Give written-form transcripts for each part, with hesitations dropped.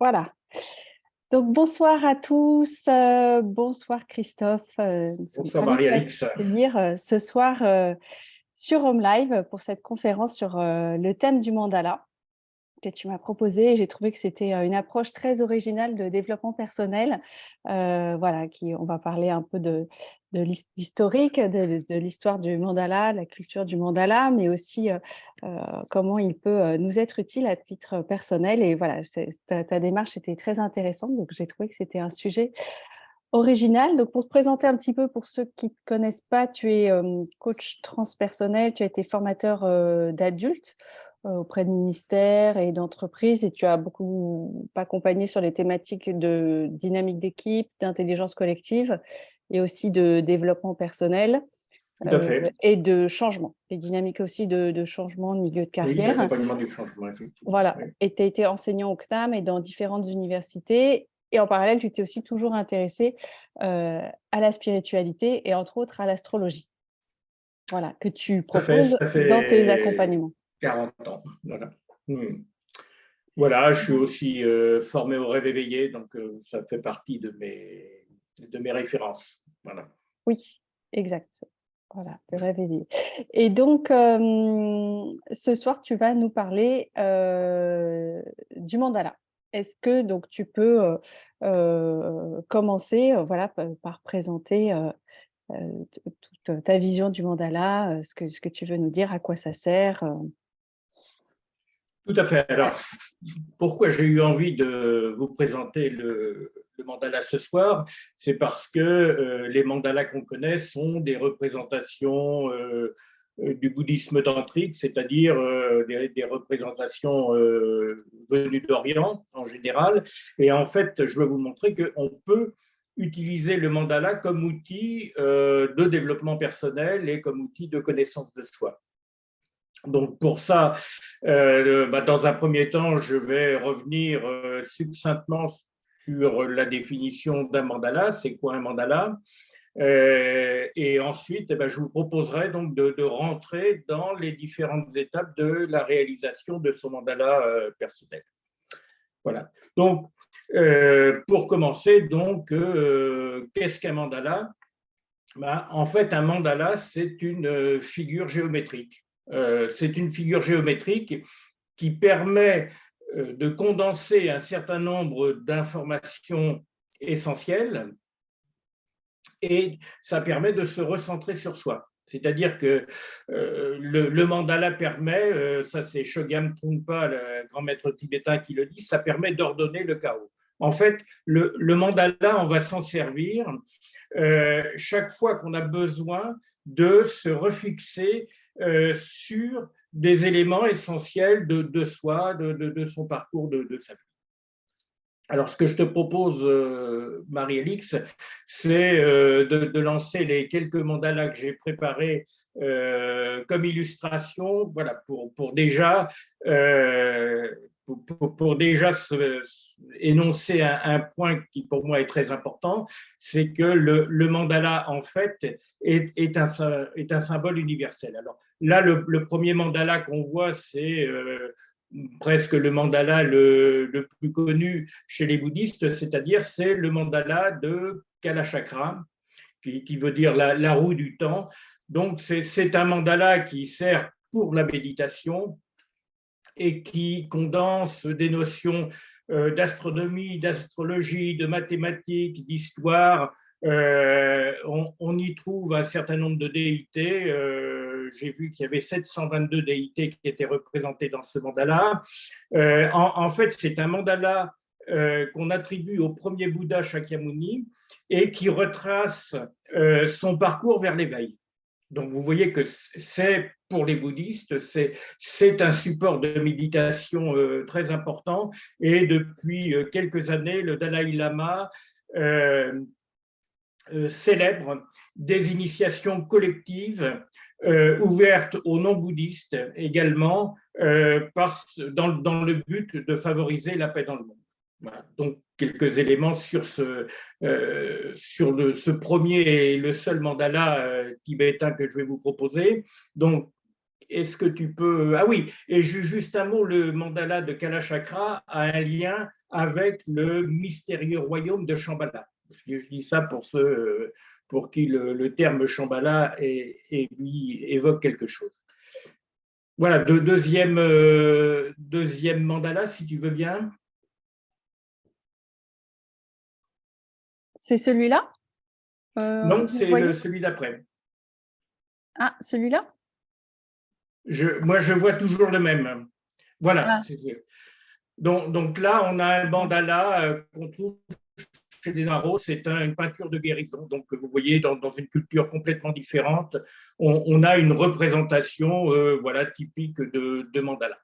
Voilà. Donc, bonsoir à tous. Bonsoir Christophe. Nous sommes Bonsoir ravis de Marie-Alix. t'accueillir ce soir sur Home Live pour cette conférence sur le thème du mandala que tu m'as proposé. J'ai trouvé que c'était une approche très originale de développement personnel. Voilà, on va parler un peu de l'historique, de l'histoire du mandala, la culture du mandala, mais aussi comment il peut nous être utile à titre personnel. Et voilà, ta démarche était très intéressante, donc j'ai trouvé que c'était un sujet original. Donc, pour te présenter un petit peu, pour ceux qui ne te connaissent pas, tu es coach transpersonnel, tu as été formateur d'adultes auprès de ministères et d'entreprises et tu as beaucoup accompagné sur les thématiques de dynamique d'équipe, d'intelligence collective et aussi de développement personnel Tout à fait. et de changement, les dynamiques aussi de changement de milieu de Oui, carrière. d'accompagnement du changement, effectivement. Voilà, Oui. et tu as été enseignant au CNAM et dans différentes universités. Et en parallèle, tu t'es aussi toujours intéressé à la spiritualité et entre autres à l'astrologie. Voilà, que tu proposes Ça dans tes fait accompagnements. 40 ans. Voilà. Voilà, je suis aussi formé au rêve éveillé, donc ça fait partie de mes références. Voilà. Oui, exact. Voilà, le rêve éveillé. Et donc, ce soir, tu vas nous parler du mandala. Est-ce que donc tu peux commencer voilà, par présenter toute ta vision du mandala, ce que tu veux nous dire, à quoi ça sert Tout à fait. Alors, pourquoi j'ai eu envie de vous présenter le mandala ce soir? C'est parce que les mandalas qu'on connaît sont des représentations du bouddhisme tantrique, c'est-à-dire des représentations venues d'Orient en général. Et en fait, je veux vous montrer qu'on peut utiliser le mandala comme outil de développement personnel et comme outil de connaissance de soi. Donc pour ça, dans un premier temps, je vais revenir succinctement sur la définition d'un mandala. C'est quoi un mandala? Et ensuite, je vous proposerai donc de rentrer dans les différentes étapes de la réalisation de son mandala personnel. Voilà. Donc, pour commencer, qu'est-ce qu'un mandala? En fait, un mandala, c'est une figure géométrique. C'est une figure géométrique qui permet de condenser un certain nombre d'informations essentielles et ça permet de se recentrer sur soi. C'est-à-dire que le mandala permet, ça c'est Chogyam Trungpa, le grand maître tibétain qui le dit, ça permet d'ordonner le chaos. En fait, le mandala, on va s'en servir chaque fois qu'on a besoin de se refixer sur des éléments essentiels de soi, de son parcours, de sa vie. Alors, ce que je te propose, Marie-Alix, c'est de lancer les quelques mandalas que j'ai préparés comme illustration, voilà, pour déjà, pour déjà énoncer un point qui pour moi est très important, c'est que le mandala, en fait, est un symbole universel. Alors là, le premier mandala qu'on voit, c'est presque le mandala le plus connu chez les bouddhistes, c'est-à-dire c'est le mandala de Kalachakra, qui veut dire la roue du temps. Donc c'est un mandala qui sert pour la méditation et qui condense des notions d'astronomie, d'astrologie, de mathématiques, d'histoire. On y trouve un certain nombre de déités. J'ai vu qu'il y avait 722 déités qui étaient représentées dans ce mandala. En fait, c'est un mandala qu'on attribue au premier Bouddha Shakyamuni et qui retrace son parcours vers l'éveil. Donc, vous voyez que c'est pour les bouddhistes, c'est un support de méditation très important. Et depuis quelques années, le Dalai Lama célèbre des initiations collectives ouvertes aux non-bouddhistes également, dans le but de favoriser la paix dans le monde. Voilà. Donc, quelques éléments sur ce premier et le seul mandala tibétain que je vais vous proposer. Donc, est-ce que tu peux… Ah oui, et juste un mot, le mandala de Kalachakra a un lien avec le mystérieux royaume de Shambhala. Je dis ça pour ceux pour qui le terme Shambhala évoque quelque chose. Voilà, deuxième mandala, si tu veux bien. C'est celui-là Non, vous c'est voyez? celui d'après. Ah, celui-là? Moi, je vois toujours le même. Voilà. Ah, Donc là, on a un bon. mandala qu'on trouve chez des Naros, c'est une peinture de guérison. Donc, vous voyez, dans une culture complètement différente, on a une représentation voilà, typique de mandala.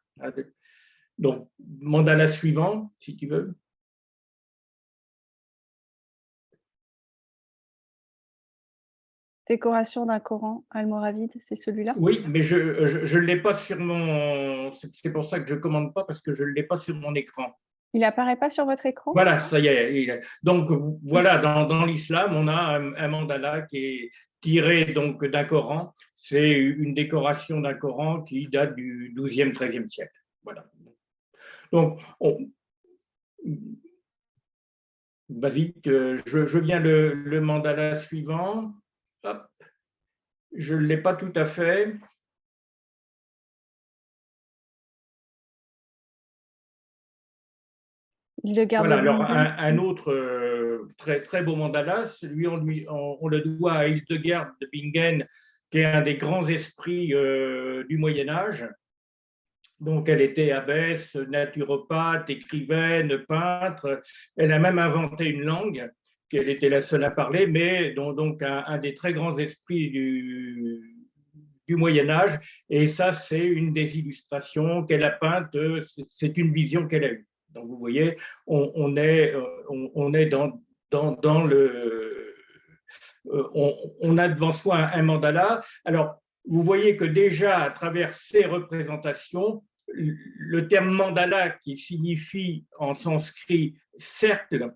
Donc, mandala suivant, si tu veux. Décoration d'un Coran almoravide, c'est celui-là? Oui, mais je ne l'ai pas sur mon. C'est pour ça que je ne commande pas, parce que je ne l'ai pas sur mon écran. Il apparaît pas sur votre écran? Voilà, ça y est. Donc, voilà, dans l'islam, on a un mandala qui est tiré donc d'un Coran. C'est une décoration d'un Coran qui date du XIIe, XIIIe siècle. Voilà. Donc, vas-y, je viens le mandala suivant. Hop, je ne l'ai pas tout à fait. Il le garde Voilà, alors Bingen. un autre très, très beau mandala, celui on le doit à Hildegard de Bingen, qui est un des grands esprits du Moyen Âge. Donc, elle était abbesse, naturopathe, écrivaine, peintre. Elle a même inventé une langue qu'elle était la seule à parler, mais donc un des très grands esprits du Moyen Âge. Et ça, c'est une des illustrations qu'elle a peintes. C'est une vision qu'elle a eue. Donc, vous voyez, on est dans le. On a devant soi un mandala. Alors, vous voyez que déjà, à travers ces représentations, le terme mandala, qui signifie en sanskrit cercle,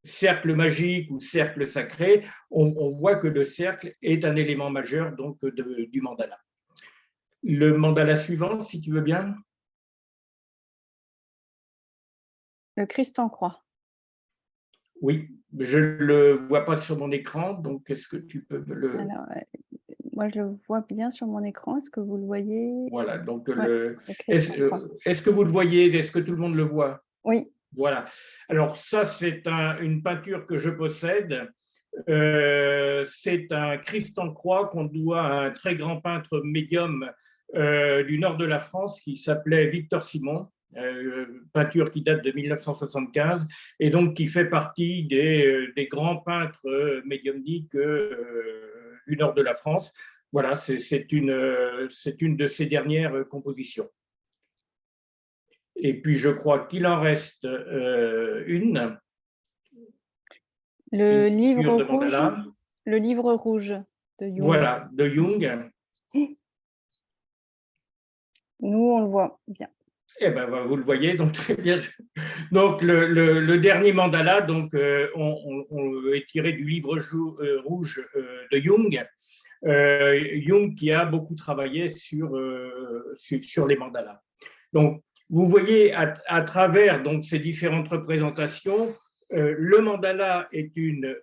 cercle magique ou cercle sacré, on voit que le cercle est un élément majeur donc du mandala. Le mandala suivant, si tu veux bien. Le Christ en croix. Oui, je ne le vois pas sur mon écran, donc est-ce que tu peux me le. Alors, moi je le vois bien sur mon écran. Est-ce que vous le voyez? Voilà, donc Ouais, le Christ en croix. est-ce que vous le voyez? Est-ce que tout le monde le voit? Oui, Voilà. Alors ça, c'est une peinture que je possède. C'est un Christ en croix qu'on doit à un très grand peintre médium du nord de la France qui s'appelait Victor Simon, peinture qui date de 1975 et donc qui fait partie des grands peintres médiumniques du nord de la France. Voilà, c'est une de ses dernières compositions. Et puis je crois qu'il en reste une le livre peinture de rouge, mandala. le livre rouge de Jung. Voilà, de Jung. Nous, on le voit bien. Eh ben, vous le voyez, donc très bien. Donc le dernier mandala, donc on est tiré du livre rouge de Jung. Jung qui a beaucoup travaillé sur les mandalas. Donc vous voyez à travers donc ces différentes représentations, le mandala est une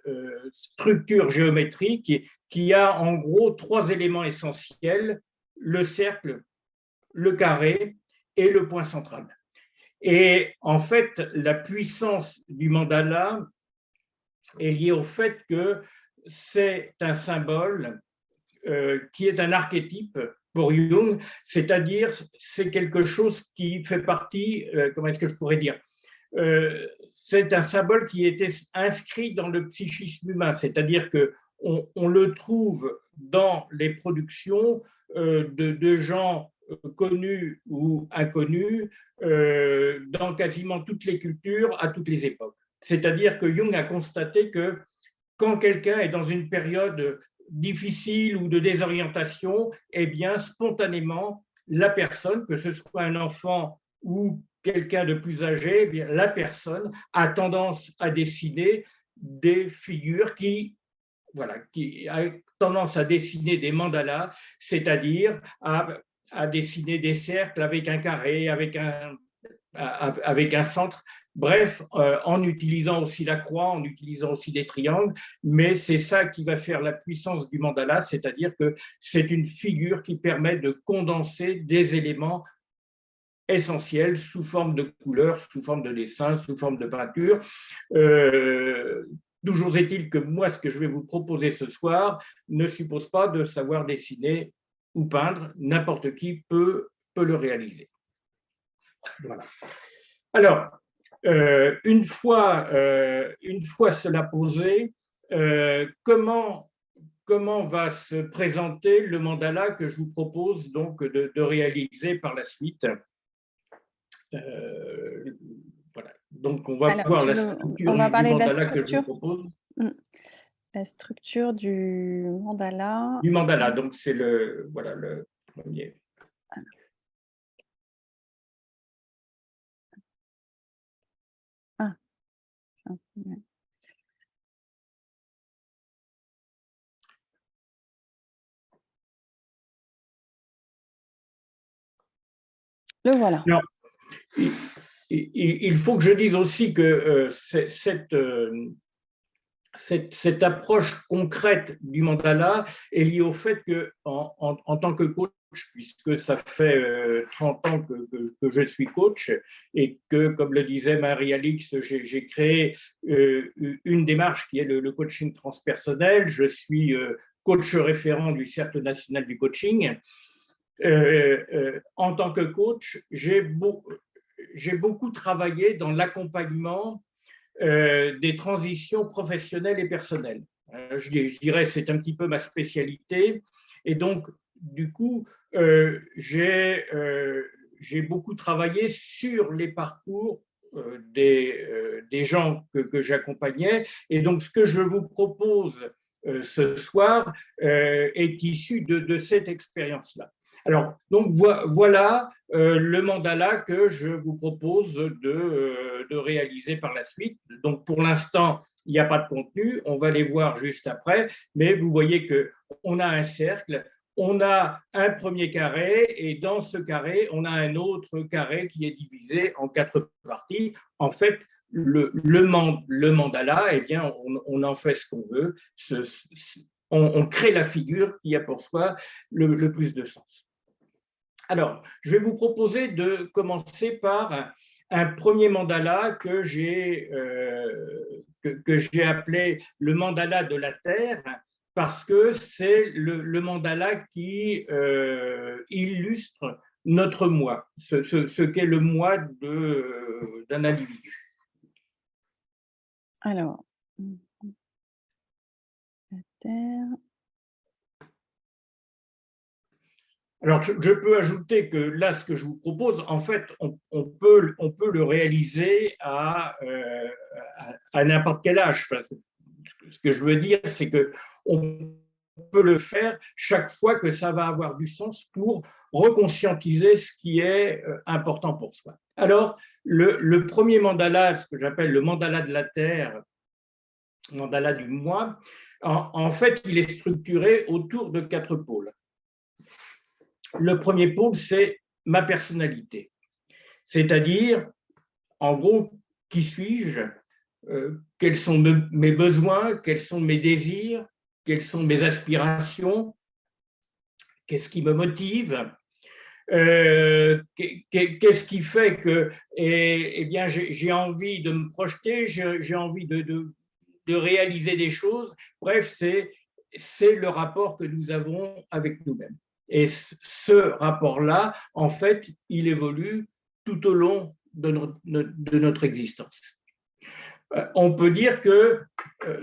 structure géométrique qui a en gros trois éléments essentiels: le cercle, le carré et le point central. Et en fait, la puissance du mandala est liée au fait que c'est un symbole qui est un archétype pour Jung, c'est-à-dire c'est quelque chose qui fait partie, comment est-ce que je pourrais dire, c'est un symbole qui était inscrit dans le psychisme humain, c'est-à-dire que on le trouve dans les productions de gens connus ou inconnus dans quasiment toutes les cultures à toutes les époques. C'est-à-dire que Jung a constaté que quand quelqu'un est dans une période difficile ou de désorientation, eh bien, spontanément, la personne, que ce soit un enfant ou quelqu'un de plus âgé, eh bien, la personne a tendance à dessiner des figures qui a tendance à dessiner des mandalas, c'est-à-dire à dessiner des cercles avec un carré, avec avec un centre. Bref, en utilisant aussi la croix, en utilisant aussi des triangles, mais c'est ça qui va faire la puissance du mandala, c'est-à-dire que c'est une figure qui permet de condenser des éléments essentiels sous forme de couleurs, sous forme de dessin, sous forme de peinture. Toujours est-il que moi, ce que je vais vous proposer ce soir ne suppose pas de savoir dessiner ou peindre. N'importe qui peut le réaliser. Voilà. Alors, une fois cela posé, comment va se présenter le mandala que je vous propose donc de réaliser par la suite? Voilà. Donc, on va Alors, voir la structure on va du parler de la mandala que je vous structure. propose. La structure du mandala. Du mandala, donc c'est le premier. Ah, le voilà. Non, il faut que je dise aussi que cette approche concrète du mandala est liée au fait que, en tant que coach, puisque ça fait 30 ans que je suis coach et que, comme le disait Marie-Alix, j'ai créé une démarche qui est le coaching transpersonnel. Je suis coach référent du Cercle national du coaching. En tant que coach, j'ai beaucoup travaillé dans l'accompagnement des transitions professionnelles et personnelles. Je dirais c'est un petit peu ma spécialité. Et donc, du coup, j'ai beaucoup travaillé sur les parcours des gens que j'accompagnais. Et donc, ce que je vous propose ce soir est issu de cette expérience-là. Alors, donc voilà le mandala que je vous propose de réaliser par la suite. Donc, pour l'instant, il n'y a pas de contenu, on va les voir juste après, mais vous voyez qu'on a un cercle, on a un premier carré, et dans ce carré, on a un autre carré qui est divisé en 4 parties. En fait, le mandala, eh bien, on en fait ce qu'on veut, on crée la figure qui a pour soi le plus de sens. Alors, je vais vous proposer de commencer par un premier mandala que j'ai appelé le mandala de la Terre, parce que c'est le mandala qui illustre notre moi, ce qu'est le moi d'un individu. Alors, la Terre. Alors, je peux ajouter que là, ce que je vous propose, en fait, on peut le réaliser à n'importe quel âge. Enfin, ce que je veux dire, c'est qu'on peut le faire chaque fois que ça va avoir du sens pour reconscientiser ce qui est important pour soi. Alors, le premier mandala, ce que j'appelle le mandala de la Terre, mandala du moi, en fait, il est structuré autour de 4 pôles. Le premier pôle, c'est ma personnalité. C'est-à-dire, en gros, qui suis-je, quels sont mes besoins, quels sont mes désirs, quelles sont mes aspirations, qu'est-ce qui me motive, qu'est-ce qui fait que bien, j'ai envie de me projeter, j'ai envie de réaliser des choses. Bref, c'est le rapport que nous avons avec nous-mêmes. Et ce rapport-là, en fait, il évolue tout au long de notre existence. On peut dire que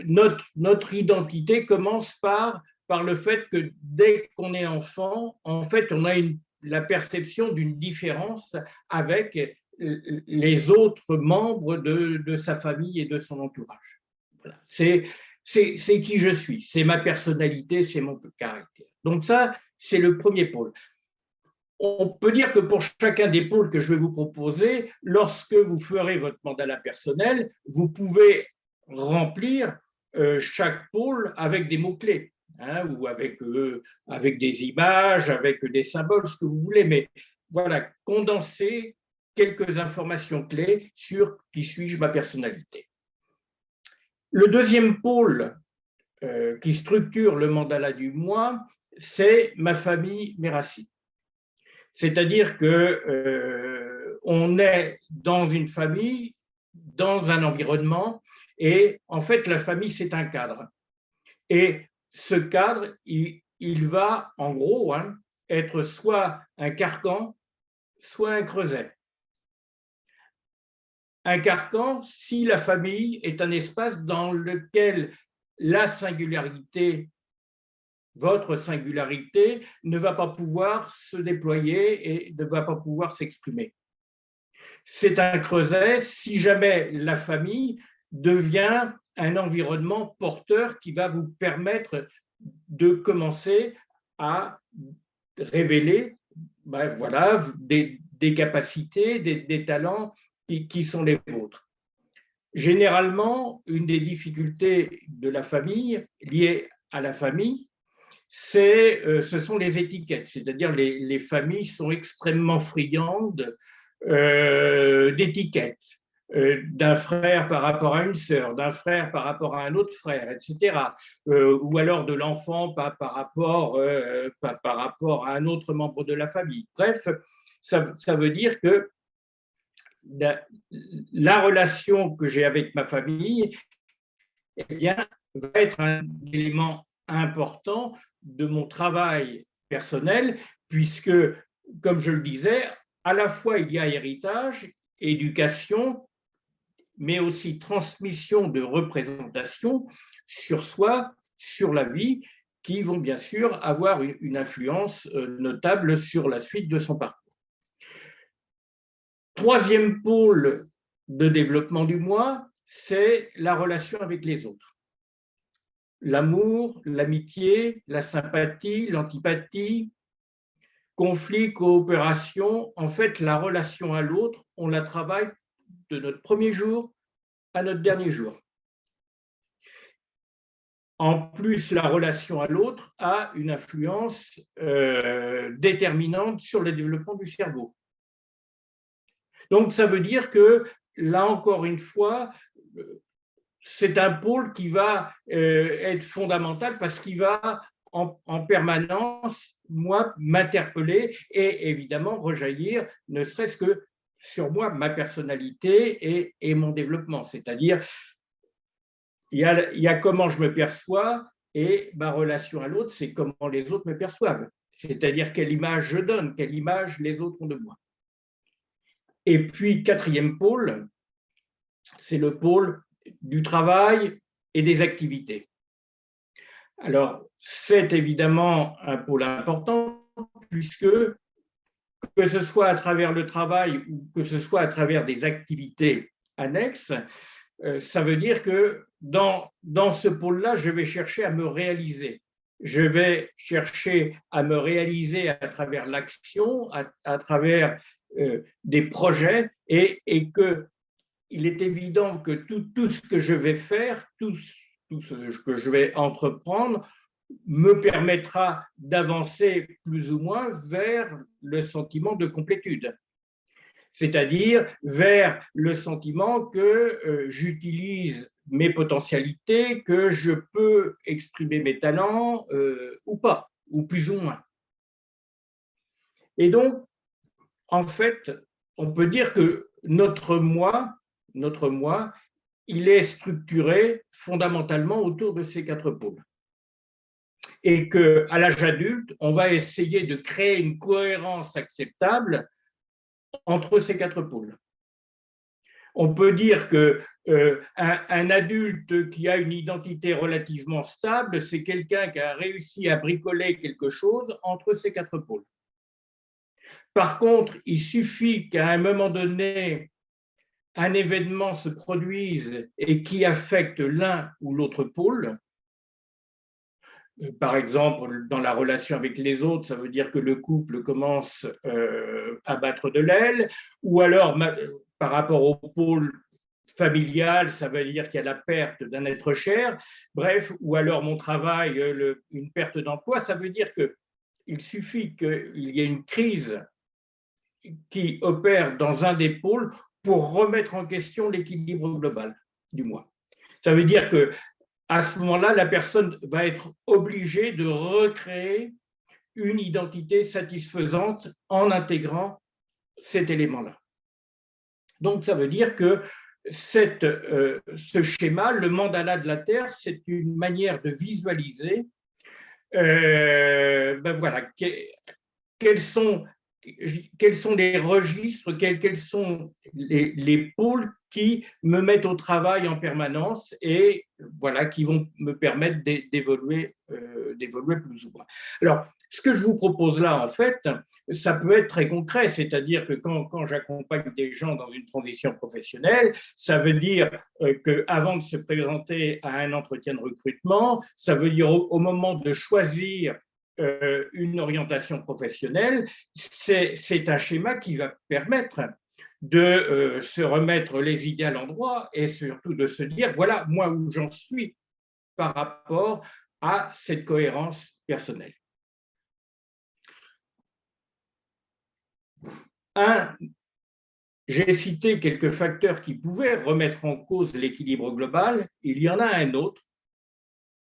notre identité commence par le fait que dès qu'on est enfant, en fait, on a la perception d'une différence avec les autres membres de sa famille et de son entourage. Voilà. C'est qui je suis, c'est ma personnalité, c'est mon caractère. Donc ça, c'est le premier pôle. On peut dire que pour chacun des pôles que je vais vous proposer, lorsque vous ferez votre mandala personnel, vous pouvez remplir chaque pôle avec des mots-clés, hein, ou avec des images, avec des symboles, ce que vous voulez, mais voilà, condenser quelques informations clés sur qui suis-je, ma personnalité. Le deuxième pôle qui structure le mandala du moi, c'est ma famille, mes racines. C'est-à-dire que on est dans une famille, dans un environnement, et en fait, la famille, c'est un cadre. Et ce cadre, il va, en gros, être soit un carcan, soit un creuset. Un carcan, si la famille est un espace dans lequel la singularité, votre singularité, ne va pas pouvoir se déployer et ne va pas pouvoir s'exprimer. C'est un creuset si jamais la famille devient un environnement porteur qui va vous permettre de commencer à révéler voilà, des capacités, des talents qui sont les vôtres. Généralement, une des difficultés de la famille, liée à la famille, ce sont les étiquettes, c'est-à-dire les familles sont extrêmement friandes d'étiquettes, d'un frère par rapport à une sœur, d'un frère par rapport à un autre frère, etc. Ou alors de l'enfant par rapport à un autre membre de la famille. Bref, ça veut dire que la relation que j'ai avec ma famille, eh bien, va être un élément important de mon travail personnel, puisque, comme je le disais, à la fois il y a héritage, éducation, mais aussi transmission de représentations sur soi, sur la vie, qui vont bien sûr avoir une influence notable sur la suite de son parcours. Troisième pôle de développement du moi, c'est la relation avec les autres. L'amour, l'amitié, la sympathie, l'antipathie, conflit, coopération, en fait, la relation à l'autre, on la travaille de notre premier jour à notre dernier jour. En plus, la relation à l'autre a une influence déterminante sur le développement du cerveau. Donc, ça veut dire que, là encore une fois, c'est un pôle qui va être fondamental parce qu'il va en permanence, moi, m'interpeller et évidemment rejaillir, ne serait-ce que sur moi, ma personnalité et mon développement. C'est-à-dire, il y a comment je me perçois et ma relation à l'autre, c'est comment les autres me perçoivent. C'est-à-dire quelle image je donne, quelle image les autres ont de moi. Et puis, quatrième pôle, c'est le pôle du travail et des activités. Alors, c'est évidemment un pôle important puisque, que ce soit à travers le travail ou que ce soit à travers des activités annexes, ça veut dire que dans ce pôle-là, je vais chercher à me réaliser. Je vais chercher à me réaliser à travers l'action, à travers des projets et qu'il est évident que tout ce que je vais faire, tout ce que je vais entreprendre me permettra d'avancer plus ou moins vers le sentiment de complétude, c'est-à-dire vers le sentiment que j'utilise mes potentialités, que je peux exprimer mes talents ou pas, ou plus ou moins. Et donc, en fait, on peut dire que notre moi, il est structuré fondamentalement autour de ces quatre pôles. Et qu'à l'âge adulte, on va essayer de créer une cohérence acceptable entre ces quatre pôles. On peut dire qu'un adulte qui a une identité relativement stable, c'est quelqu'un qui a réussi à bricoler quelque chose entre ces quatre pôles. Par contre, il suffit qu'à un moment donné, un événement se produise et qui affecte l'un ou l'autre pôle. Par exemple, dans la relation avec les autres, ça veut dire que le couple commence à battre de l'aile, ou alors par rapport au pôle familial, ça veut dire qu'il y a la perte d'un être cher, bref, ou alors mon travail, une perte d'emploi, ça veut dire qu'il suffit qu'il y ait une crise qui opère dans un des pôles pour remettre en question l'équilibre global du moi. Ça veut dire que à ce moment-là, la personne va être obligée de recréer une identité satisfaisante en intégrant cet élément-là. Donc, ça veut dire que ce schéma, le mandala de la Terre, c'est une manière de visualiser voilà, quels sont les registres, quels sont les pôles qui me mettent au travail en permanence et voilà, qui vont me permettre d'évoluer plus ou moins. Alors, ce que je vous propose là, en fait, ça peut être très concret, c'est-à-dire que quand j'accompagne des gens dans une transition professionnelle, ça veut dire qu'avant de se présenter à un entretien de recrutement, ça veut dire au moment de choisir une orientation professionnelle, c'est un schéma qui va permettre de se remettre les idées à l'endroit et surtout de se dire, voilà, moi où j'en suis par rapport à cette cohérence personnelle. J'ai cité quelques facteurs qui pouvaient remettre en cause l'équilibre global. Il y en a un autre,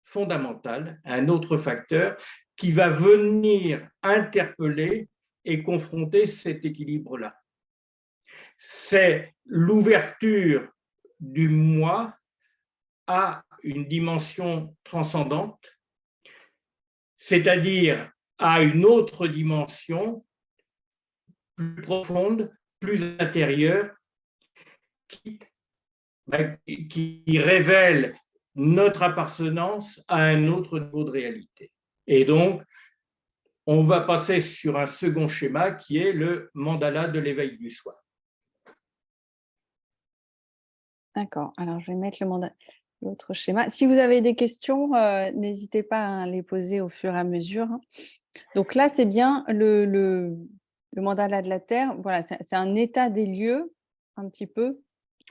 fondamental, un autre facteur qui va venir interpeller et confronter cet équilibre-là. C'est l'ouverture du moi à une dimension transcendante, c'est-à-dire à une autre dimension plus profonde, plus intérieure, qui révèle notre appartenance à un autre niveau de réalité. Et donc, on va passer sur un second schéma qui est le mandala de l'éveil du soi. D'accord. Alors, je vais mettre l'autre schéma. Si vous avez des questions, n'hésitez pas à les poser au fur et à mesure. Donc là, c'est bien le mandala de la Terre. Voilà, c'est un état des lieux, un petit peu,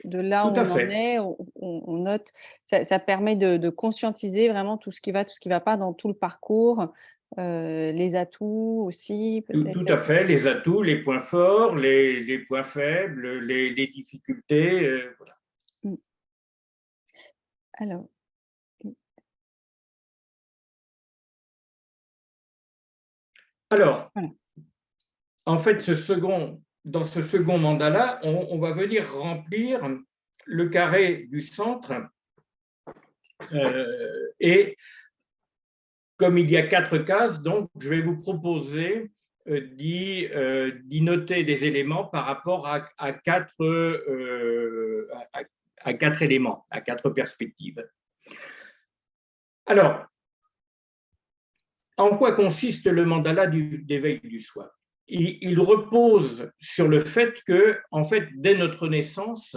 de là où Tout à on en fait. est. On note. Ça permet de conscientiser vraiment tout ce qui va pas dans tout le parcours, les atouts aussi, Tout peut-être. à fait, les atouts, les points forts, les points faibles, les difficultés. Voilà. Mmh. Alors, Alors, voilà. en fait, dans ce second mandala, on va venir remplir le carré du centre et comme il y a 4 cases, donc je vais vous proposer d'y noter des éléments par rapport à 4 éléments, à 4 perspectives. Alors, en quoi consiste le mandala d'éveil du soi? Il repose sur le fait que, en fait, dès notre naissance,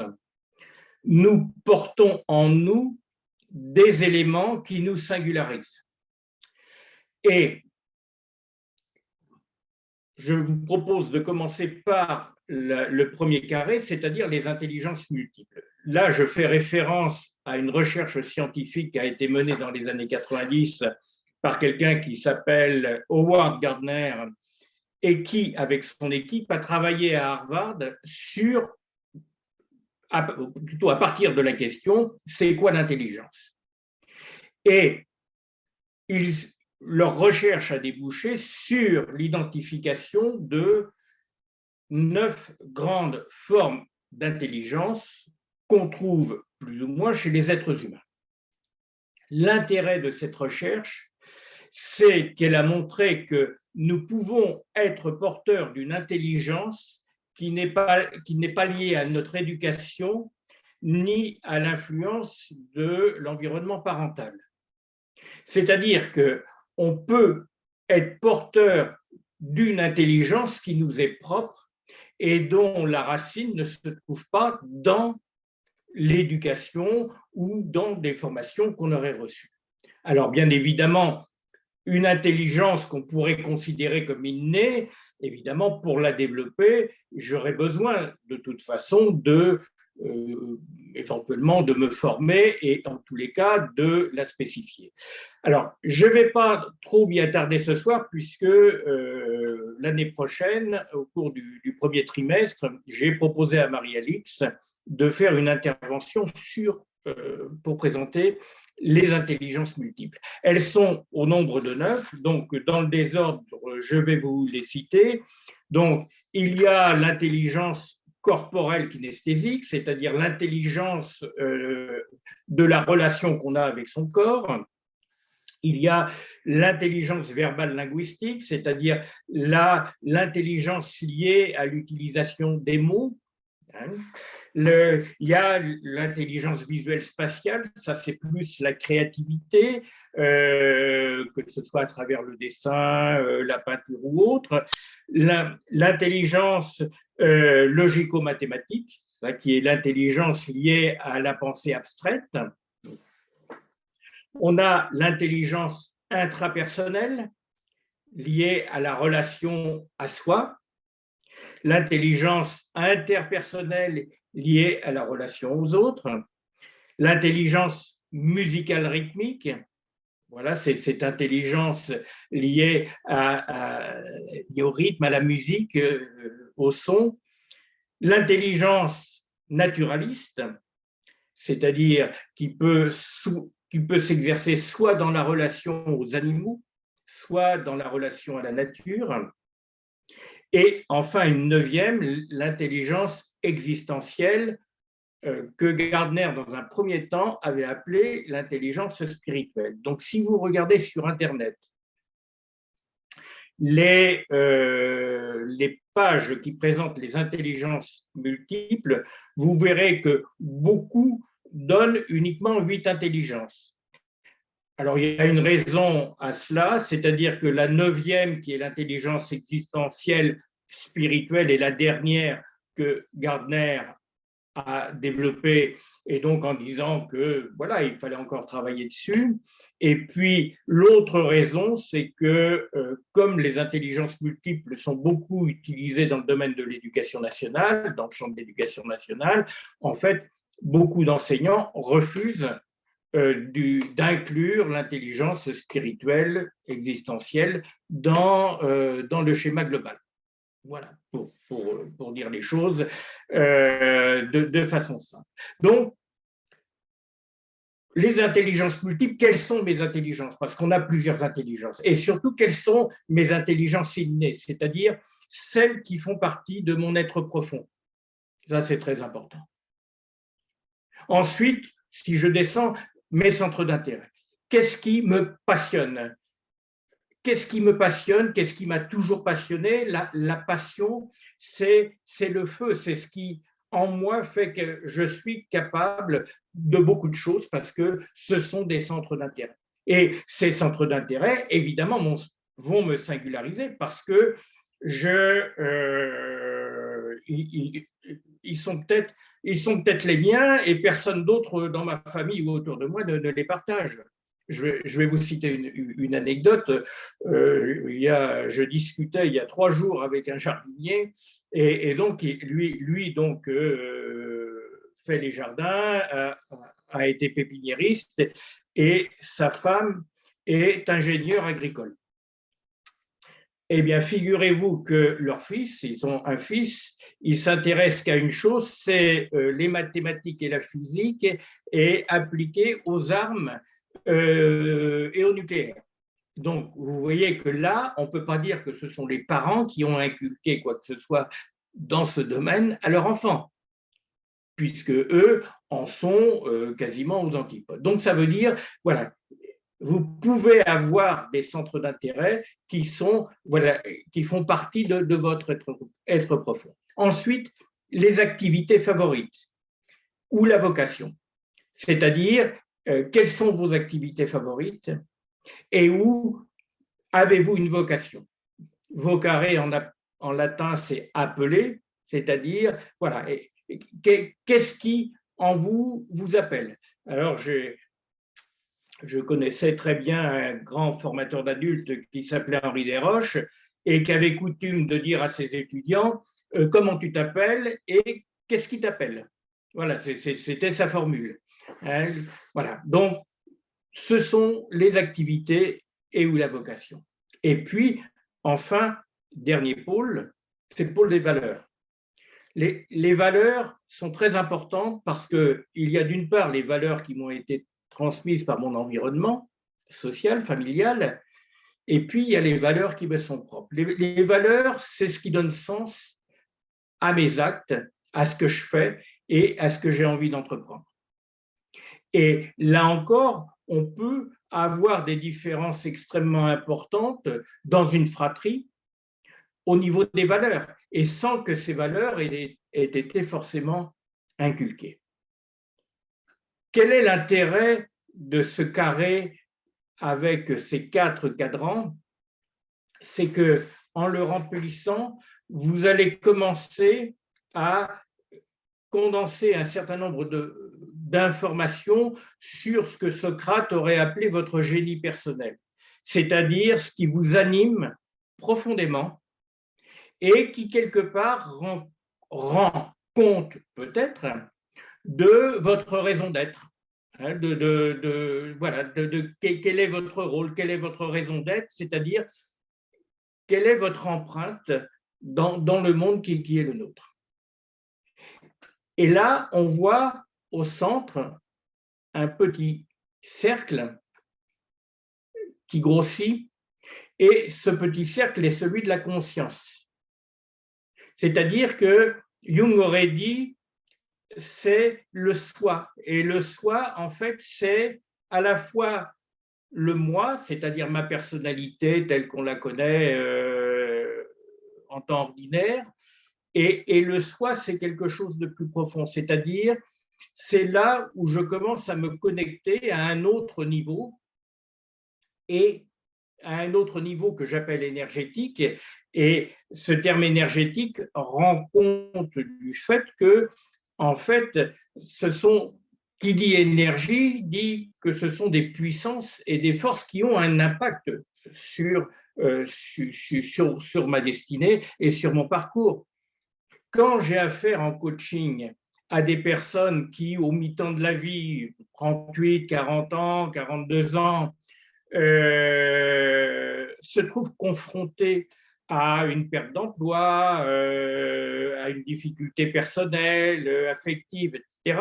nous portons en nous des éléments qui nous singularisent. Et je vous propose de commencer par le premier carré, c'est-à-dire les intelligences multiples. Là, je fais référence à une recherche scientifique qui a été menée dans les années 90 par quelqu'un qui s'appelle Howard Gardner et qui, avec son équipe, a travaillé à Harvard plutôt à partir de la question « c'est quoi l'intelligence ?» Et leur recherche a débouché sur l'identification de 9 grandes formes d'intelligence qu'on trouve plus ou moins chez les êtres humains. L'intérêt de cette recherche, c'est qu'elle a montré que nous pouvons être porteurs d'une intelligence qui n'est pas liée à notre éducation ni à l'influence de l'environnement parental. C'est-à-dire qu'on peut être porteur d'une intelligence qui nous est propre et dont la racine ne se trouve pas dans l'éducation ou dans des formations qu'on aurait reçues. Alors, bien évidemment, une intelligence qu'on pourrait considérer comme innée, évidemment, pour la développer, j'aurais besoin de toute façon éventuellement de me former et en tous les cas de la spécifier. Alors, je ne vais pas trop m'y attarder ce soir puisque l'année prochaine, au cours du premier trimestre, j'ai proposé à Marie-Alix de faire une intervention pour présenter les intelligences multiples. Elles sont au nombre de 9, donc dans le désordre, je vais vous les citer. Donc, il y a l'intelligence corporelle kinesthésique, c'est-à-dire l'intelligence de la relation qu'on a avec son corps. Il y a l'intelligence verbale linguistique, c'est-à-dire l'intelligence liée à l'utilisation des mots. Il y a l'intelligence visuelle spatiale, ça c'est plus la créativité, que ce soit à travers le dessin, la peinture ou autre. L'intelligence logico-mathématique, qui est l'intelligence liée à la pensée abstraite. On a l'intelligence intrapersonnelle liée à la relation à soi, l'intelligence interpersonnelle liée à la relation aux autres, l'intelligence musicale rythmique, voilà, c'est cette intelligence liée au rythme, à la musique, au son, l'intelligence naturaliste, c'est-à-dire qui peut s'exercer soit dans la relation aux animaux, soit dans la relation à la nature. Et enfin, une neuvième, l'intelligence existentielle, que Gardner, dans un premier temps, avait appelée l'intelligence spirituelle. Donc, si vous regardez sur Internet les pages qui présentent les intelligences multiples, vous verrez que beaucoup donnent uniquement 8 intelligences. Alors, il y a une raison à cela, c'est-à-dire que la neuvième, qui est l'intelligence existentielle spirituelle, est la dernière que Gardner a développée, et donc en disant que voilà, il fallait encore travailler dessus. Et puis, l'autre raison, c'est que comme les intelligences multiples sont beaucoup utilisées dans le domaine de l'éducation nationale, dans le champ de l'éducation nationale, en fait, beaucoup d'enseignants refusent d'inclure l'intelligence spirituelle, existentielle, dans le schéma global. Voilà, pour dire les choses de façon simple. Donc, les intelligences multiples, quelles sont mes intelligences? Parce qu'on a plusieurs intelligences. Et surtout, quelles sont mes intelligences innées, c'est-à-dire celles qui font partie de mon être profond. Ça, c'est très important. Ensuite, si je descends, mes centres d'intérêt. Qu'est-ce qui me passionne? Qu'est-ce qui me passionne? Qu'est-ce qui m'a toujours passionné? La passion, c'est le feu, c'est ce qui, en moi, fait que je suis capable de beaucoup de choses parce que ce sont des centres d'intérêt. Et ces centres d'intérêt, évidemment, vont me singulariser parce que ils sont peut-être les miens et personne d'autre dans ma famille ou autour de moi ne les partage. Je vais vous citer une anecdote. Je discutais il y a 3 jours avec un jardinier et donc lui donc fait les jardins, a été pépiniériste et sa femme est ingénieure agricole. Eh bien, figurez-vous que leur fils, ils ont un fils, il s'intéresse qu'à une chose, c'est les mathématiques et la physique et appliquées aux armes et au nucléaire. Donc, vous voyez que là, on ne peut pas dire que ce sont les parents qui ont inculqué quoi que ce soit dans ce domaine à leur enfant, puisque eux en sont quasiment aux antipodes. Donc, ça veut dire, voilà, vous pouvez avoir des centres d'intérêt qui font partie de votre être profond. Ensuite, les activités favorites ou la vocation, c'est-à-dire quelles sont vos activités favorites et où avez-vous une vocation. Vocare en latin, c'est appeler, c'est-à-dire, voilà, qu'est-ce qui en vous appelle. Alors, je connaissais très bien un grand formateur d'adultes qui s'appelait Henri Desroches et qui avait coutume de dire à ses étudiants comment tu t'appelles et qu'est-ce qui t'appelle. Voilà, c'était sa formule. Hein, voilà. Donc, ce sont les activités et ou la vocation. Et puis, enfin, dernier pôle, c'est le pôle des valeurs. Les valeurs sont très importantes parce qu'il y a d'une part les valeurs qui m'ont été transmises par mon environnement social, familial, et puis il y a les valeurs qui me sont propres. Les valeurs, c'est ce qui donne sens à mes actes, à ce que je fais et à ce que j'ai envie d'entreprendre. Et là encore, on peut avoir des différences extrêmement importantes dans une fratrie au niveau des valeurs, et sans que ces valeurs aient été forcément inculquées. Quel est l'intérêt de ce carré avec ces 4 cadrans? C'est que, en le remplissant, vous allez commencer à condenser un certain nombre d'informations sur ce que Socrate aurait appelé votre génie personnel, c'est-à-dire ce qui vous anime profondément et qui, quelque part, rend compte peut-être de votre raison d'être. Hein, voilà, quel est votre rôle, quelle est votre raison d'être, c'est-à-dire quelle est votre empreinte dans le monde qui est le nôtre. Et là, on voit au centre un petit cercle qui grossit, et ce petit cercle est celui de la conscience. C'est-à-dire que Jung aurait dit, c'est le soi. Et le soi, en fait, c'est à la fois le moi, c'est-à-dire ma personnalité telle qu'on la connaît en temps ordinaire, et le soi, c'est quelque chose de plus profond, c'est-à-dire c'est là où je commence à me connecter à un autre niveau, et à un autre niveau que j'appelle énergétique. Et ce terme énergétique rend compte du fait que, en fait, qui dit énergie dit que ce sont des puissances et des forces qui ont un impact sur ma destinée et sur mon parcours. Quand j'ai affaire en coaching à des personnes qui, au mi-temps de la vie, 38, 40 ans, 42 ans, se trouvent confrontées à une perte d'emploi, à une difficulté personnelle, affective, etc.,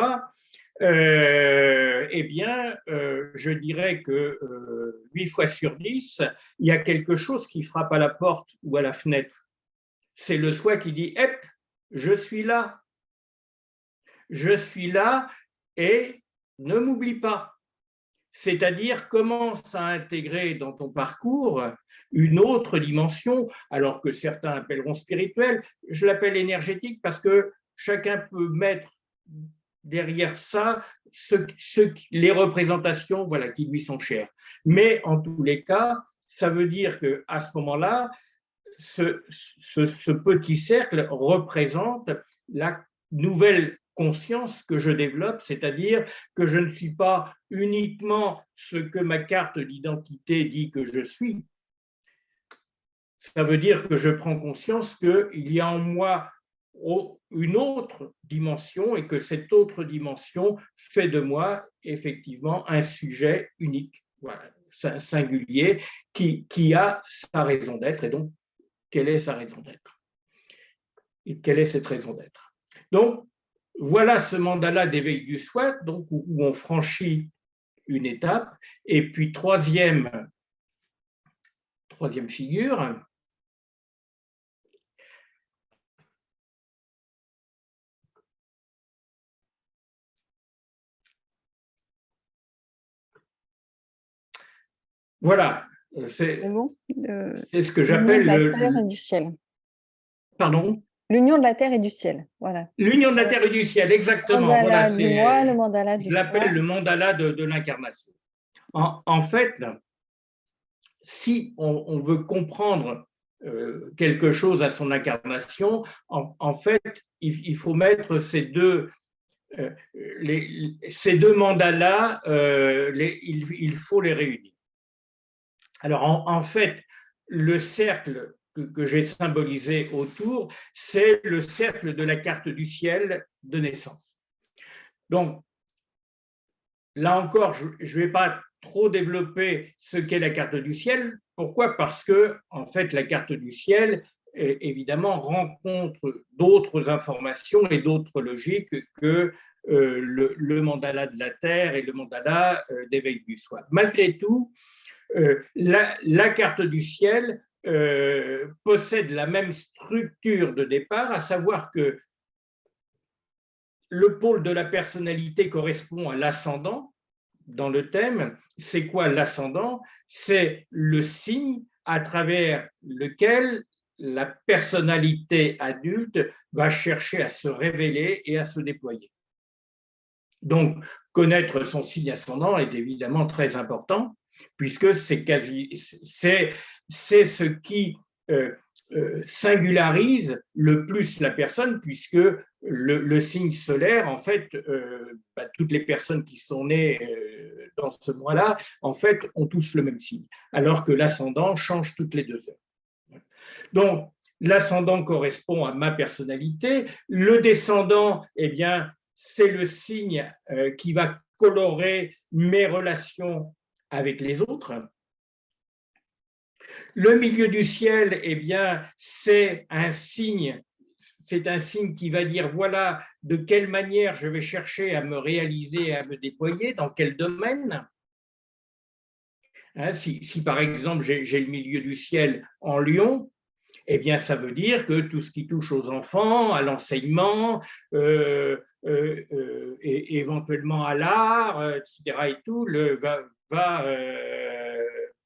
eh bien, je dirais que 8 fois sur 10, il y a quelque chose qui frappe à la porte ou à la fenêtre. C'est le soi qui dit « Hep, je suis là et ne m'oublie pas ». C'est-à-dire, commence à intégrer dans ton parcours une autre dimension, alors que certains appelleront spirituelle. Je l'appelle énergétique parce que chacun peut mettre derrière ça les représentations, voilà, qui lui sont chères. Mais en tous les cas, ça veut dire qu'à ce moment-là, ce petit cercle représente la nouvelle conscience que je développe, c'est-à-dire que je ne suis pas uniquement ce que ma carte d'identité dit que je suis. Ça veut dire que je prends conscience qu'il y a en moi une autre dimension et que cette autre dimension fait de moi effectivement un sujet unique, voilà, singulier, qui a sa raison d'être. Et donc, quelle est sa raison d'être? Et quelle est cette raison d'être? Donc, voilà ce mandala d'éveil du soi, donc, où on franchit une étape. Et puis, troisième figure, voilà, c'est bon, ce que j'appelle la terre et du ciel. Pardon? L'union de la terre et du ciel, voilà. L'union de la terre et du ciel, exactement. Le mandala Voilà, du moi, le mandala du je l'appelle soi. le mandala de l'incarnation. En fait, si on veut comprendre quelque chose à son incarnation, en fait, il faut mettre ces deux mandalas, il faut les réunir. Alors, en fait, le cercle que j'ai symbolisé autour, c'est le cercle de la carte du ciel de naissance. Donc, là encore, je ne vais pas trop développer ce qu'est la carte du ciel. Pourquoi? Parce que, en fait, la carte du ciel, évidemment, rencontre d'autres informations et d'autres logiques que le mandala de la Terre et le mandala d'éveil du soi. Malgré tout, la carte du ciel possède la même structure de départ, à savoir que le pôle de la personnalité correspond à l'ascendant dans le thème. C'est quoi l'ascendant? C'est le signe à travers lequel la personnalité adulte va chercher à se révéler et à se déployer. Donc, connaître son signe ascendant est évidemment très important, puisque c'est ce qui singularise le plus la personne, puisque le signe solaire, en fait, toutes les personnes qui sont nées dans ce mois-là, en fait, ont tous le même signe, alors que l'ascendant change toutes les 2 heures. Donc, l'ascendant correspond à ma personnalité, le descendant, eh bien, c'est le signe qui va colorer mes relations avec les autres. Le milieu du ciel, eh bien, c'est un signe qui va dire voilà de quelle manière je vais chercher à me réaliser, à me déployer, dans quel domaine. Hein, si par exemple j'ai le milieu du ciel en Lion, eh bien ça veut dire que tout ce qui touche aux enfants, à l'enseignement, et éventuellement à l'art, etc. et tout,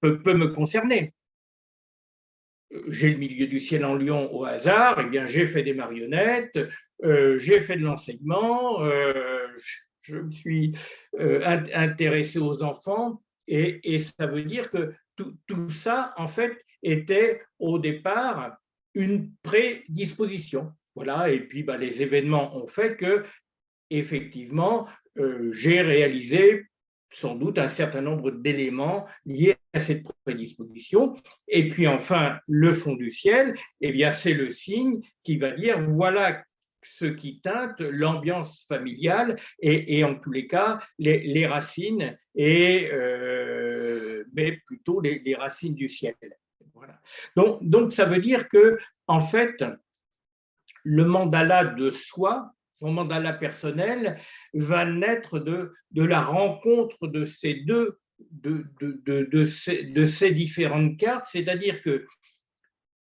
peut me concerner. J'ai le milieu du ciel en Lion au hasard, eh bien j'ai fait des marionnettes, j'ai fait de l'enseignement, je me suis intéressé aux enfants, et ça veut dire que tout ça, en fait, était au départ une prédisposition. Voilà, et puis les événements ont fait que, effectivement, j'ai réalisé sans doute un certain nombre d'éléments liés à cette prédisposition. Et puis enfin, le fond du ciel, eh bien, c'est le signe qui va dire voilà ce qui teinte l'ambiance familiale et en tous les cas les racines, mais plutôt les racines du ciel. Voilà. Donc ça veut dire que, en fait, le mandala de soi, son mandala personnel, va naître de la rencontre de ces de ces différentes cartes, c'est-à-dire que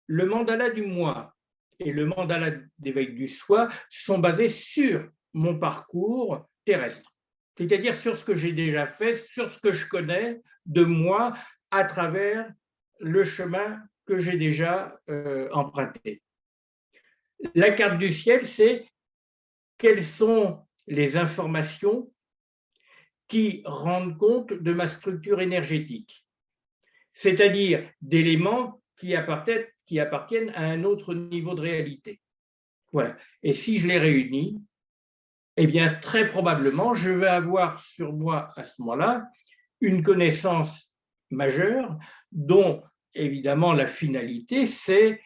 le mandala du moi et le mandala d'éveil du soi sont basés sur mon parcours terrestre, c'est-à-dire sur ce que j'ai déjà fait, sur ce que je connais de moi à travers le chemin que j'ai déjà emprunté. La carte du ciel, c'est quelles sont les informations qui rendent compte de ma structure énergétique, c'est-à-dire d'éléments qui appartiennent à un autre niveau de réalité. Voilà. Et si je les réunis, eh bien, très probablement, je vais avoir sur moi à ce moment-là une connaissance majeure dont, évidemment, la finalité, c'est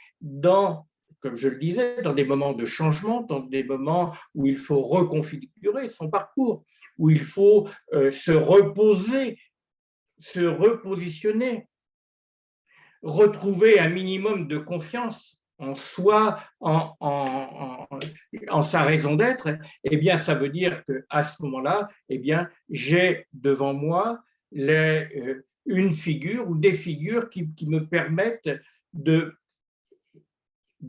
comme je le disais, dans des moments de changement, dans des moments où il faut reconfigurer son parcours, où il faut se reposer, se repositionner, retrouver un minimum de confiance en soi, en sa raison d'être, eh bien, ça veut dire qu'à ce moment-là, eh bien, j'ai devant moi une figure ou des figures qui me permettent de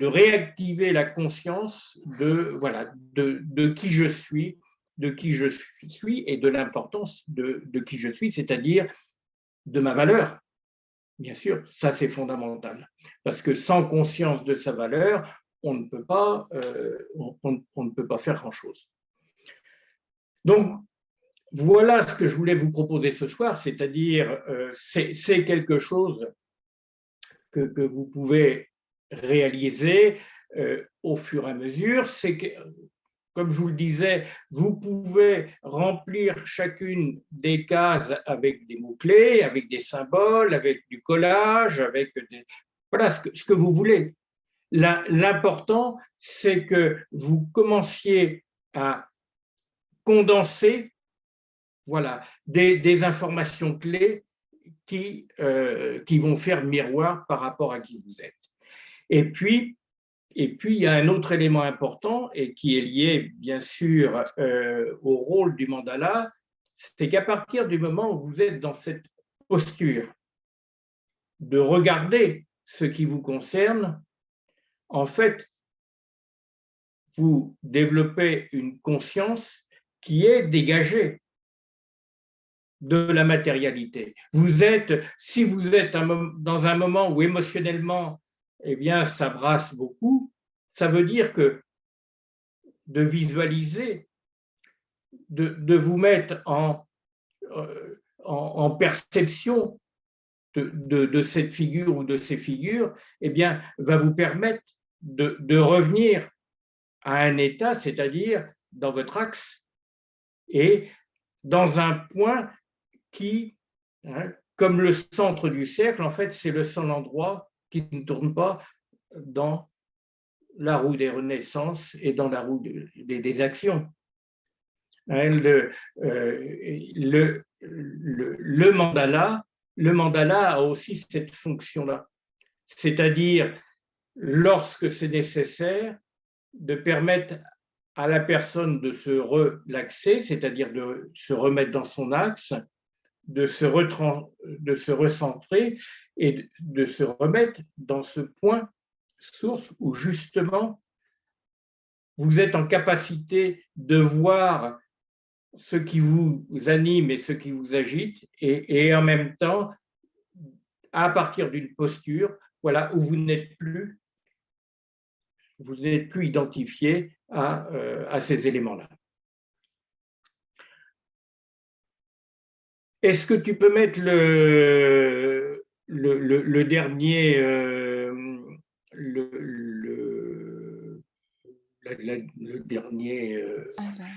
réactiver la conscience de qui je suis, et de l'importance de qui je suis, c'est-à-dire de ma valeur. Bien sûr, ça c'est fondamental, parce que sans conscience de sa valeur, on ne peut pas faire grand-chose. Donc, voilà ce que je voulais vous proposer ce soir, c'est-à-dire c'est quelque chose que vous pouvez réaliser au fur et à mesure. C'est que, comme je vous le disais, vous pouvez remplir chacune des cases avec des mots-clés, avec des symboles, avec du collage, voilà ce que vous voulez. L'important, c'est que vous commenciez à condenser, voilà, des informations clés qui vont faire miroir par rapport à qui vous êtes. Et puis, il y a un autre élément important et qui est lié, bien sûr, au rôle du mandala, c'est qu'à partir du moment où vous êtes dans cette posture de regarder ce qui vous concerne, en fait, vous développez une conscience qui est dégagée de la matérialité. Si vous êtes dans un moment où émotionnellement, eh bien, ça brasse beaucoup, ça veut dire que de visualiser, de vous mettre en perception de cette figure ou de ces figures, eh bien, va vous permettre de revenir à un état, c'est-à-dire dans votre axe et dans un point qui, hein, comme le centre du cercle, en fait, c'est le seul endroit qui ne tourne pas dans la roue des renaissances et dans la roue des actions. Hein, le mandala a aussi cette fonction-là, c'est-à-dire, lorsque c'est nécessaire, de permettre à la personne de se relaxer, c'est-à-dire de se remettre dans son axe, de se recentrer et de se remettre dans ce point source où justement vous êtes en capacité de voir ce qui vous anime et ce qui vous agite, et en même temps, à partir d'une posture, voilà, où vous n'êtes plus identifié à ces éléments-là. Est-ce que tu peux mettre le dernier,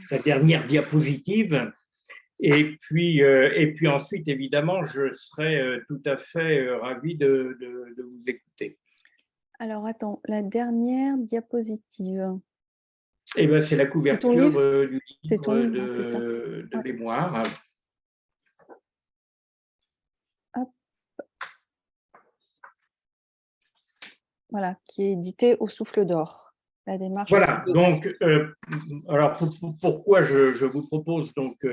la dernière diapositive, et puis ensuite, évidemment, je serai tout à fait ravi de vous écouter. Alors, attends, la dernière diapositive. Eh ben, c'est la couverture du livre de ouais. mémoire. Hop. Voilà, qui est édité au Souffle d'Or. La démarche. Voilà, donc, alors pourquoi je vous propose donc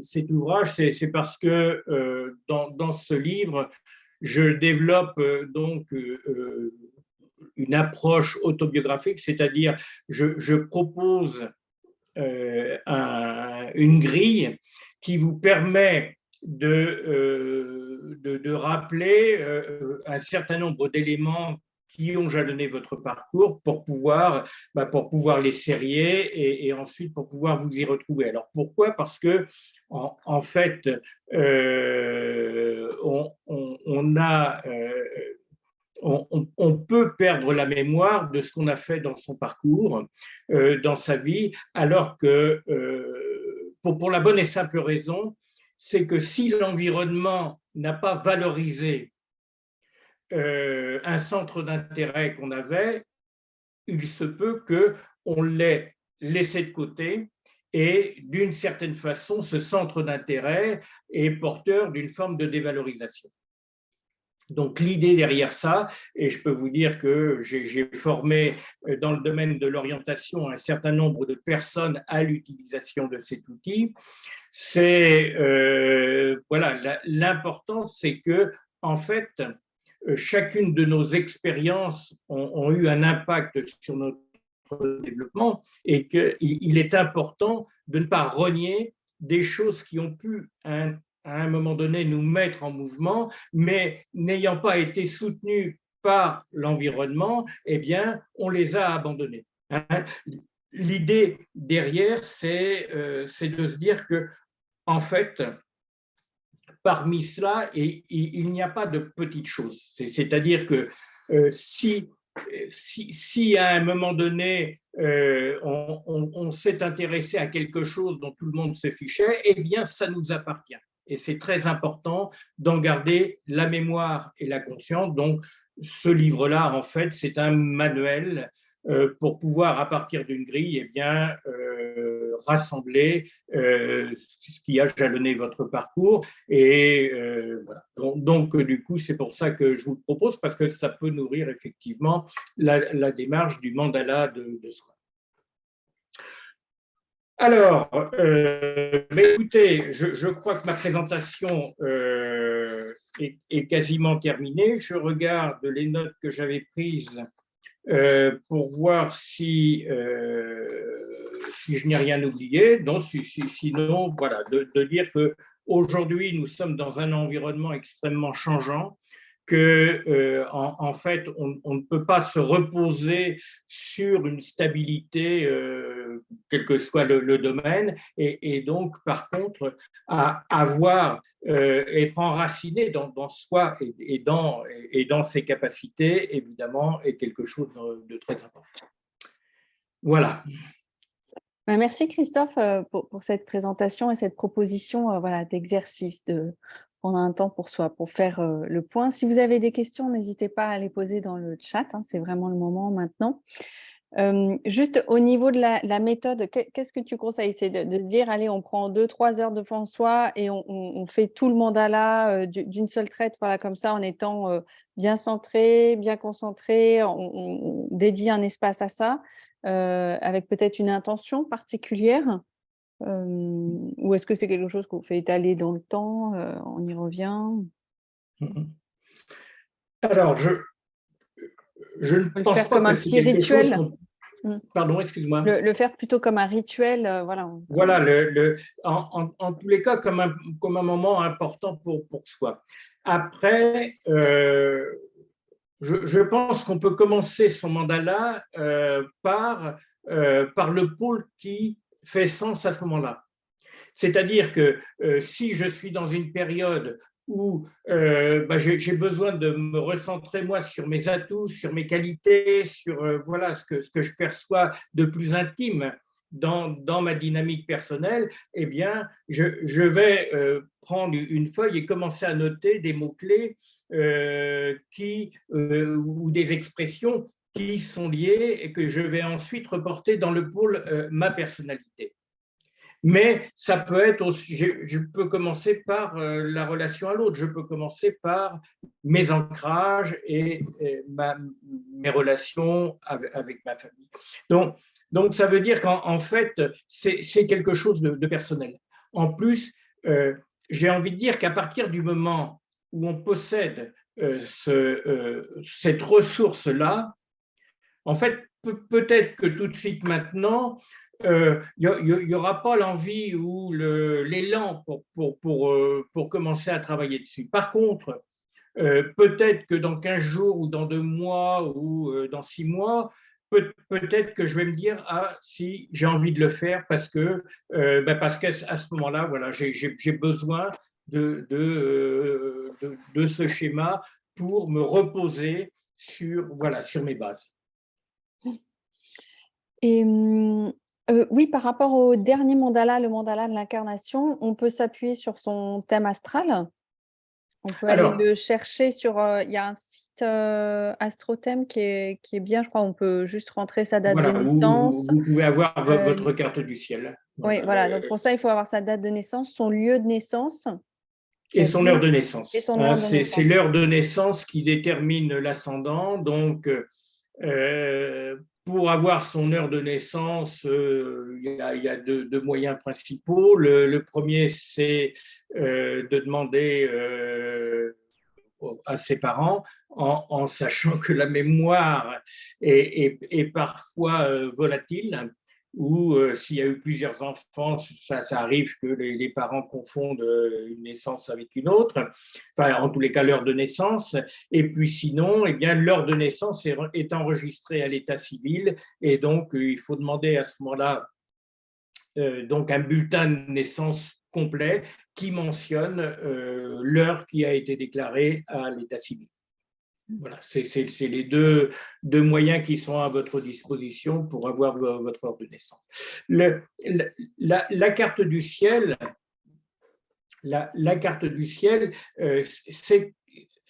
cet ouvrage, c'est parce que dans ce livre, je développe donc une approche autobiographique, c'est-à-dire je propose une grille qui vous permet de rappeler un certain nombre d'éléments qui ont jalonné votre parcours pour pouvoir les serrer et ensuite pour pouvoir vous y retrouver. Alors pourquoi? Parce que en fait, on peut perdre la mémoire de ce qu'on a fait dans son parcours, dans sa vie, alors que pour la bonne et simple raison, c'est que si l'environnement n'a pas valorisé un centre d'intérêt qu'on avait, il se peut qu'on l'ait laissé de côté, et d'une certaine façon, ce centre d'intérêt est porteur d'une forme de dévalorisation. Donc l'idée derrière ça, et je peux vous dire que j'ai formé dans le domaine de l'orientation un certain nombre de personnes à l'utilisation de cet outil, c'est voilà, l'important, c'est que en fait chacune de nos expériences ont eu un impact sur notre développement, et qu'il est important de ne pas renier des choses qui ont pu à un moment donné nous mettre en mouvement, mais n'ayant pas été soutenues par l'environnement, eh bien, on les a abandonnées. L'idée derrière, c'est de se dire que, en fait, parmi cela, il n'y a pas de petites choses. C'est-à-dire que si à un moment donné, on s'est intéressé à quelque chose dont tout le monde se fichait, eh bien, ça nous appartient. Et c'est très important d'en garder la mémoire et la conscience. Donc, ce livre-là, en fait, c'est un manuel pour pouvoir, à partir d'une grille, eh bien, rassembler ce qui a jalonné votre parcours. Et voilà. Donc, du coup, c'est pour ça que je vous le propose, parce que ça peut nourrir effectivement la démarche du mandala de soi. Alors, écoutez, je crois que ma présentation est quasiment terminée. Je regarde les notes que j'avais prises pour voir si je n'ai rien oublié. Donc, sinon, voilà, de dire qu'aujourd'hui, nous sommes dans un environnement extrêmement changeant, que en fait, on ne peut pas se reposer sur une stabilité, quel que soit le domaine, et donc, par contre, être enraciné dans soi et dans ses capacités, évidemment, est quelque chose de très important. Voilà. Merci Christophe pour cette présentation et cette proposition voilà, d'exercice, de prendre un temps pour soi, pour faire le point. Si vous avez des questions, n'hésitez pas à les poser dans le chat, hein, c'est vraiment le moment maintenant. Juste au niveau de la méthode, qu'est-ce que tu conseilles? C'est de se dire, allez, on prend 2-3 heures devant soi et on fait tout le mandala d'une seule traite, voilà, comme ça, en étant bien centré, bien concentré, on dédie un espace à ça, avec peut-être une intention particulière? Ou est-ce que c'est quelque chose qu'on fait étaler dans le temps, on y revient? Alors, je ne On peut le pense faire pas comme que un c'est petit quelque chose rituel? qu'on… Mmh. Pardon, excuse-moi. Le faire plutôt comme un rituel, voilà. Voilà, en tous les cas, comme un moment important pour soi. Après, je pense qu'on peut commencer son mandala par le pôle qui fait sens à ce moment-là. C'est-à-dire que si je suis dans une période où j'ai besoin de me recentrer moi sur mes atouts, sur mes qualités, sur voilà ce que je perçois de plus intime dans ma dynamique personnelle, eh bien, je vais prendre une feuille et commencer à noter des mots-clés ou des expressions qui sont liées et que je vais ensuite reporter dans le pôle ma personnalité. Mais ça peut être aussi, je peux commencer par la relation à l'autre, je peux commencer par mes ancrages et mes relations avec ma famille. Donc, ça veut dire qu'en fait, c'est quelque chose de personnel. En plus, j'ai envie de dire qu'à partir du moment où on possède cette ressource-là, en fait, peut-être que tout de suite maintenant, il n'y aura pas l'envie ou l'élan pour commencer à travailler dessus. Par contre, peut-être que dans 15 jours ou dans 2 mois ou dans 6 mois, peut-être que je vais me dire, ah, si j'ai envie de le faire parce qu'à ce moment-là, voilà, j'ai besoin de ce schéma pour me reposer sur mes bases. Et oui, par rapport au dernier mandala, le mandala de l'incarnation, on peut s'appuyer sur son thème astral. On peut aller Alors, le chercher sur, il y a un site, Astrothème qui est bien, je crois. On peut juste rentrer sa date de voilà, naissance. vous pouvez avoir Heu, votre carte du ciel. oui, Voilà, voilà, donc pour ça, il faut avoir sa date de naissance, son lieu de naissance, et son heure de et naissance. son Hein, heure de c'est naissance. l'heure de naissance qui détermine l'ascendant. Donc, pour avoir son heure de naissance, il y a deux moyens principaux. Le premier, c'est de demander à ses parents, en sachant que la mémoire est parfois volatile, ou s'il y a eu plusieurs enfants, ça arrive que les parents confondent une naissance avec une autre, enfin en tous les cas l'heure de naissance, et puis sinon, eh bien, l'heure de naissance est enregistrée à l'état civil, et donc il faut demander à ce moment-là donc un bulletin de naissance complet qui mentionne l'heure qui a été déclarée à l'état civil. Voilà, c'est les deux moyens qui sont à votre disposition pour avoir votre heure de naissance. La carte du ciel, c'est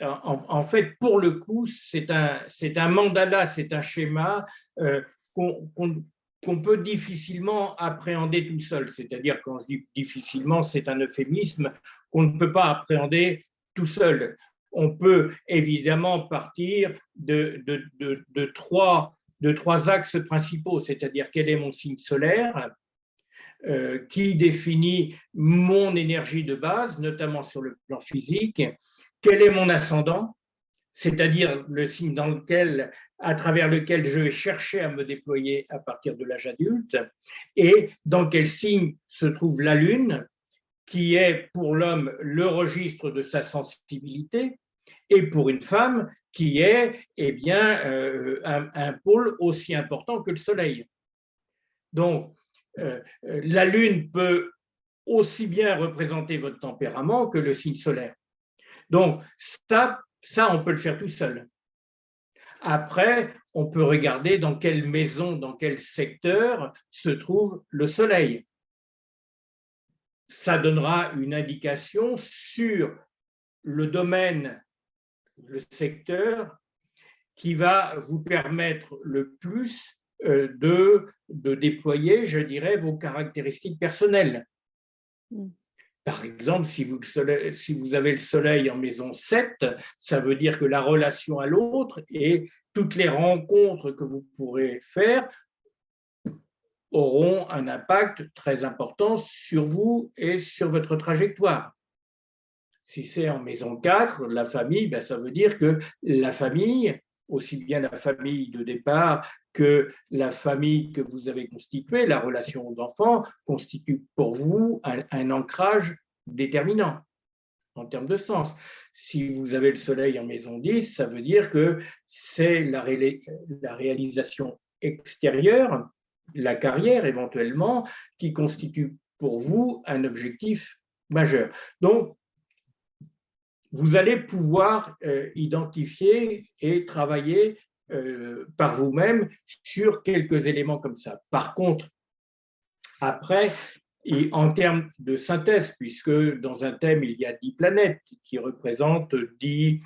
en fait, pour le coup, c'est un mandala, c'est un schéma qu'on qu'on peut difficilement appréhender tout seul. C'est-à-dire, quand je dis difficilement, c'est un euphémisme qu'on ne peut pas appréhender tout seul. On peut évidemment partir de trois axes principaux, c'est-à-dire quel est mon signe solaire, qui définit mon énergie de base, notamment sur le plan physique, quel est mon ascendant, c'est-à-dire le signe à travers lequel je vais chercher à me déployer à partir de l'âge adulte, et dans quel signe se trouve la Lune, qui est pour l'homme le registre de sa sensibilité, et pour une femme qui est un pôle aussi important que le Soleil. Donc, la Lune peut aussi bien représenter votre tempérament que le signe solaire. Donc, ça on peut le faire tout seul. Après, on peut regarder dans quelle maison, dans quel secteur se trouve le Soleil. Ça donnera une indication sur le domaine, le secteur qui va vous permettre le plus de déployer, je dirais, vos caractéristiques personnelles. Par exemple, si vous avez le Soleil en maison 7, ça veut dire que la relation à l'autre et toutes les rencontres que vous pourrez faire auront un impact très important sur vous et sur votre trajectoire. Si c'est en maison 4, la famille, ça veut dire que la famille, aussi bien la famille de départ que la famille que vous avez constituée, la relation aux enfants, constitue pour vous un ancrage déterminant en termes de sens. Si vous avez le Soleil en maison 10, ça veut dire que c'est la réalisation extérieure, la carrière éventuellement, qui constitue pour vous un objectif majeur. Donc, vous allez pouvoir identifier et travailler par vous-même sur quelques éléments comme ça. Par contre, après, et en termes de synthèse, puisque dans un thème, il y a 10 planètes qui représentent 10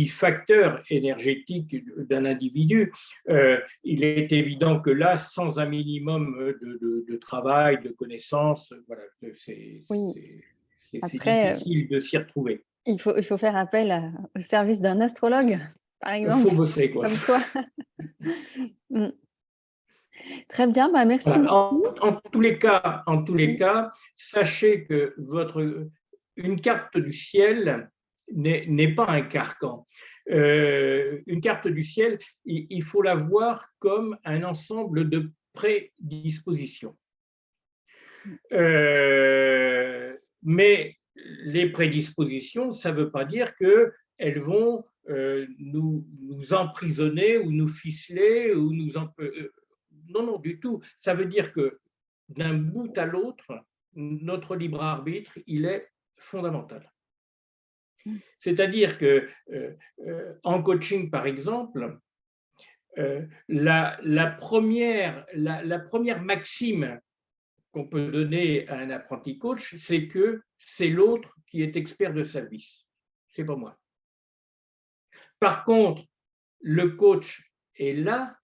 facteurs énergétiques d'un individu, il est évident que là, sans un minimum de travail, de connaissances, voilà, c'est difficile de s'y retrouver. Il faut faire appel au service d'un astrologue, par exemple. Il faut bosser, quoi. Comme toi. Très bien, merci voilà. beaucoup. En tous les cas, sachez que une carte du ciel n'est pas un carcan. Une carte du ciel, il faut la voir comme un ensemble de prédispositions. Mais les prédispositions, ça ne veut pas dire qu'elles vont nous emprisonner ou nous ficeler ou non, du tout. Ça veut dire que d'un bout à l'autre, notre libre arbitre, il est fondamental. C'est-à-dire que en coaching, par exemple, la première maxime qu'on peut donner à un apprenti coach, c'est que c'est l'autre qui est expert de service. C'est pas moi. Par contre, le coach est là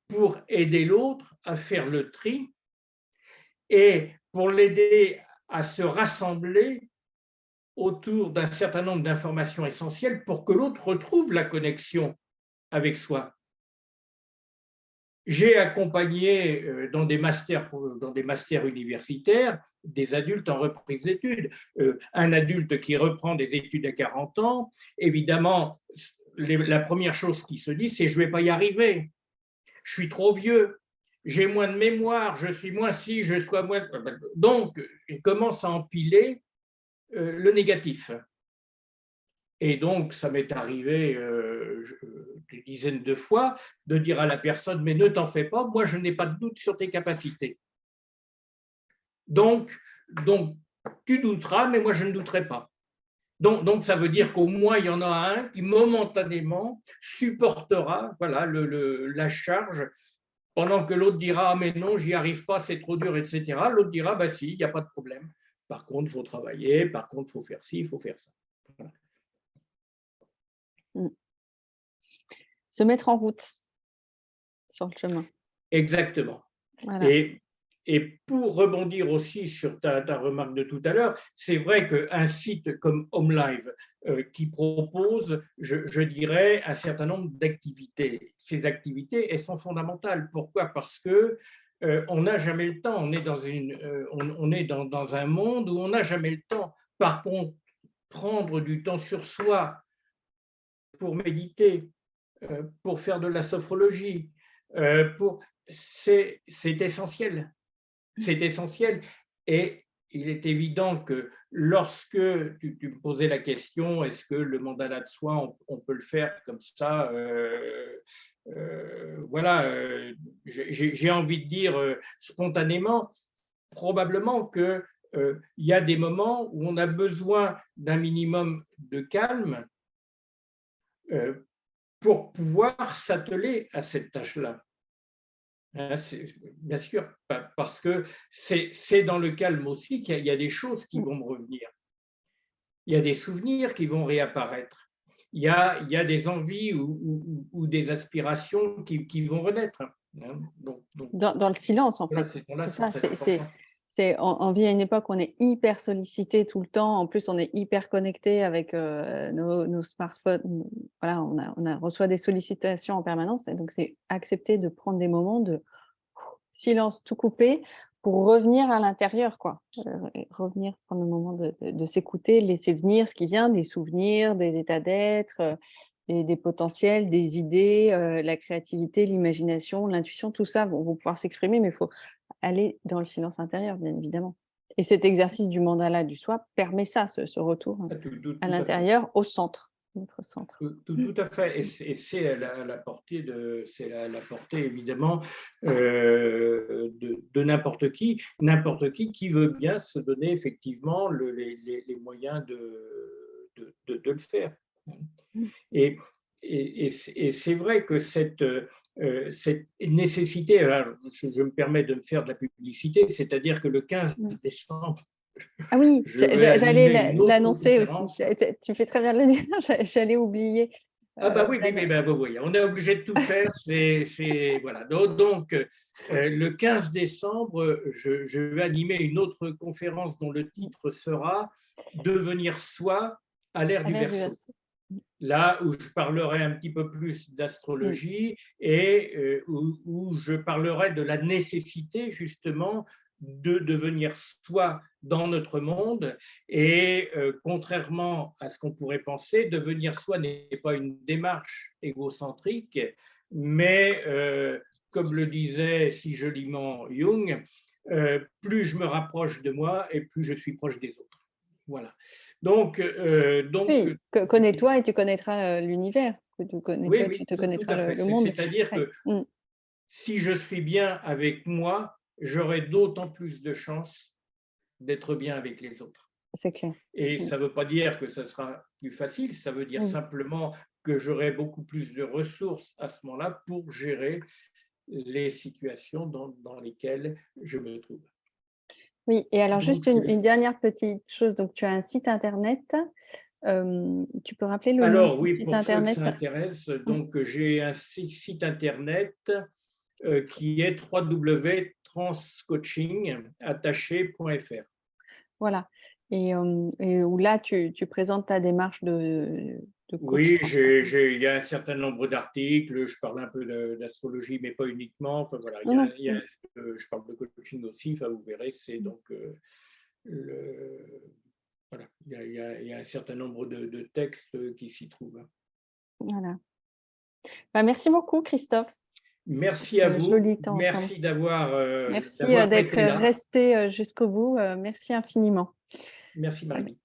pour aider l'autre à faire le tri et pour l'aider à se rassembler autour d'un certain nombre d'informations essentielles pour que l'autre retrouve la connexion avec soi. J'ai accompagné dans des masters universitaires des adultes en reprise d'études. Un adulte qui reprend des études à 40 ans, évidemment, la première chose qui se dit, c'est « je ne vais pas y arriver, je suis trop vieux, j'ai moins de mémoire, je suis moins ci, je suis moins… » Donc, il commence à empiler le négatif. Et donc, ça m'est arrivé des dizaines de fois de dire à la personne « mais ne t'en fais pas, moi je n'ai pas de doute sur tes capacités. Donc tu douteras, mais moi je ne douterai pas. » Donc ça veut dire qu'au moins il y en a un qui momentanément supportera voilà, la charge, pendant que l'autre dira « ah mais non, j'y arrive pas, c'est trop dur, etc. » L'autre dira « bah si, il n'y a pas de problème. Par contre, il faut travailler, par contre, il faut faire ci, il faut faire ça. » Voilà. Se mettre en route sur le chemin. exactement. Voilà. Et pour rebondir aussi sur ta remarque de tout à l'heure, c'est vrai qu'un site comme HomeLive qui propose, je dirais, un certain nombre d'activités. Ces activités, elles sont fondamentales. Pourquoi? Parce que on n'a jamais le temps. On est dans un monde où on n'a jamais le temps. Par contre, prendre du temps sur soi pour méditer, pour faire de la sophrologie, c'est essentiel. C'est essentiel. Et il est évident que lorsque tu me posais la question, est-ce que le mandala de soi, on peut le faire comme ça voilà, j'ai envie de dire spontanément, probablement qu'il y a des moments où on a besoin d'un minimum de calme euh, pour pouvoir s'atteler à cette tâche-là. Hein, bien sûr, parce que c'est dans le calme aussi qu'il y a des choses qui vont me revenir. Il y a des souvenirs qui vont réapparaître. Il y a des envies ou des aspirations qui vont renaître. Hein. Dans le silence, en fait. C'est C'est ça, très important. on vit à une époque où on est hyper sollicité tout le temps. En plus, on est hyper connecté avec nos smartphones. Voilà, on reçoit des sollicitations en permanence. Et donc, c'est accepter de prendre des moments de silence, tout couper, pour revenir à l'intérieur, quoi. Revenir, prendre le moment de s'écouter, laisser venir ce qui vient, des souvenirs, des états d'être, des potentiels, des idées, la créativité, l'imagination, l'intuition, tout ça vont pouvoir s'exprimer, mais il faut aller dans le silence intérieur, bien évidemment. Et cet exercice du mandala du soi permet ça, ce retour à Tout à fait. l'intérieur, au centre, notre centre. Tout à fait, et c'est à la portée évidemment de n'importe qui veut bien se donner effectivement les moyens de le faire. Et, et c'est vrai que cette nécessité, alors je me permets de me faire de la publicité, c'est-à-dire que le 15 décembre, Ah oui, je vais j'allais animer une autre l'annoncer aussi. conférence. Tu fais très bien de le dire, j'allais oublier. Ah bah oui, vous voyez, on est obligé de tout faire. Voilà. Donc, le 15 décembre, je vais animer une autre conférence dont le titre sera Devenir soi à l'ère du Verseau. Là où je parlerai un petit peu plus d'astrologie et où je parlerai de la nécessité justement de devenir soi dans notre monde. Et contrairement à ce qu'on pourrait penser, devenir soi n'est pas une démarche égocentrique, mais comme le disait si joliment Jung, plus je me rapproche de moi et plus je suis proche des autres. Voilà. Donc, oui, connais-toi et tu connaîtras l'univers. Connais-toi, oui, tu te tout à connaîtras fait. le monde. C'est-à-dire que si je suis bien avec moi, j'aurai d'autant plus de chances d'être bien avec les autres. C'est clair. Et ça ne veut pas dire que ça sera plus facile, ça veut dire simplement que j'aurai beaucoup plus de ressources à ce moment-là pour gérer les situations dans lesquelles je me trouve. Oui, et alors juste une dernière petite chose. Donc, tu as un site internet. Tu peux rappeler le nom Alors du oui, site pour ceux que internet? ça intéresse, donc j'ai un site internet qui est www.transcoaching.fr. Voilà. Et où là, tu présentes ta démarche de Oui, coaching. il y a un certain nombre d'articles, je parle un peu d'astrologie, mais pas uniquement. Enfin, voilà, je parle de coaching aussi, enfin, vous verrez, c'est donc voilà, il y a un certain nombre de textes qui s'y trouvent. Voilà. Bah, merci beaucoup, Christophe. Merci à vous, Joli temps ensemble. merci Merci d'avoir d'être été là. resté jusqu'au bout. Merci infiniment. Merci Marie.